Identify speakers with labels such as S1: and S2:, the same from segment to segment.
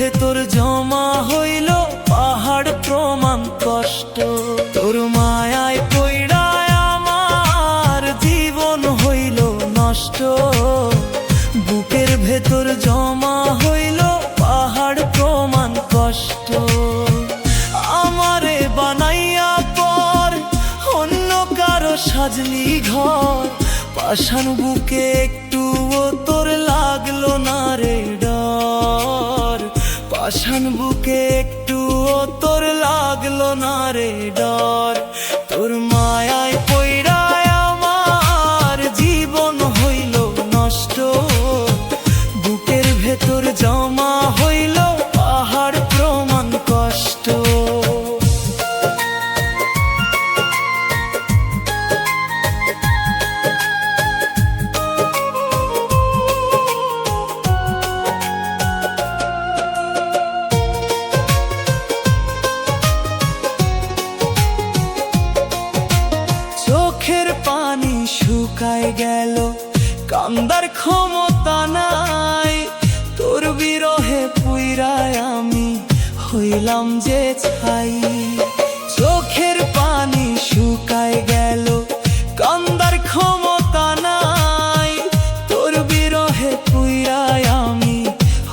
S1: ভেতর জমা হইল পাহাড় প্রমাণ কষ্ট। তোর মায়ায় পইড়ায় আমার জীবন হইল নষ্ট। বুকের ভেতর জমা হইল পাহাড় প্রমাণ কষ্ট। আমারে বানাইয়া পর অন্য কারো সাজলি ঘর, পাষাণ বুকে একটুও তোর লাগলো না রে ডর। পাষাণ বুকে একটুও তোর লাগলো না রে ডর। তোর মায়ায় পইড়ায় আমার জীবন হইল নষ্ট। বুকের ভেতর জমা হইল পাহাড় প্রমাণ কষ্ট। চোখের পানি শুকায় গেল, কান্দার ক্ষমতা নাই। তোর বিরহে পুইরায় আমি হইলাম যে ছাই। চোখের পানি শুকায় গেল, কান্দার ক্ষমতা নাই। তোর বিরহে পুইরায় আমি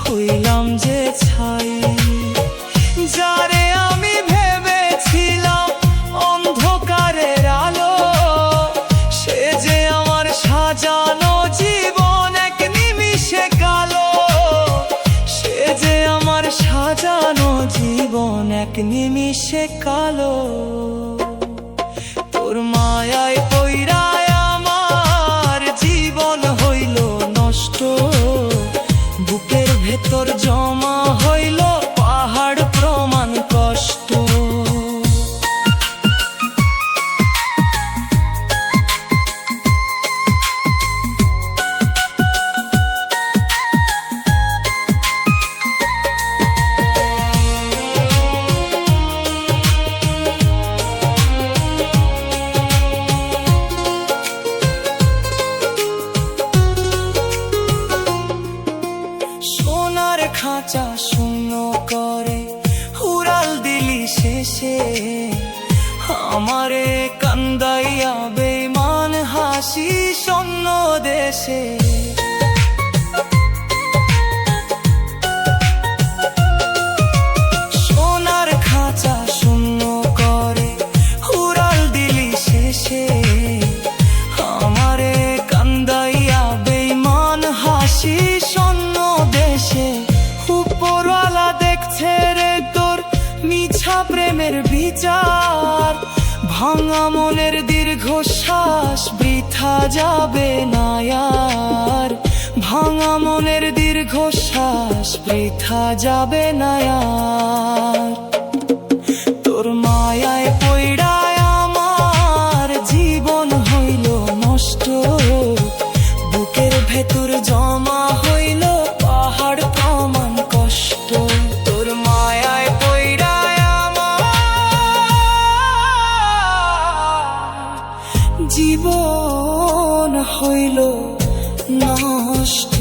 S1: হইলাম যে ছাই। যারে আমি ভেবেছিলাম অন্ধকারের আলো, সে যে আমার সাজানো জীবন এক নিমিষে কালো। সে যে আমার সাজানো জীবন এক নিমিষে কালো। তোর মায়ায় পইড়ায় আমার জীবন হইল নষ্ট। বুকের ভেতর জমা হইল পাহাড় প্রমাণ কষ্ট। সোনার খাঁচা শূন্য করে উড়াল দিলি শেষে, আমারে কান্দাইয়া বেমান হাসি শূন্য দেশে। সোনার খাঁচা শূন্য করে উড়াল দিলি শেষে, আমারে কান্দাইয়া বেমান হাসি শূন্য দেশে। উপরওয়ালা দেখছে রে তোর মিছা প্রেমের বিচার, ভাঙা মনের দীর্ঘশ্বাস বৃথা যাবে না আর। ভাঙা মনের দীর্ঘশ্বাস বৃথা যাবে না আর। তোর মায়ায় পইড়ায় আমার জীবন হইল নষ্ট। বুকের ভেতর জমা হইল পাহাড় প্রমাণ কষ্ট। তোর মায়ায় পইড়ায় আমার জীবন হইল নষ্ট।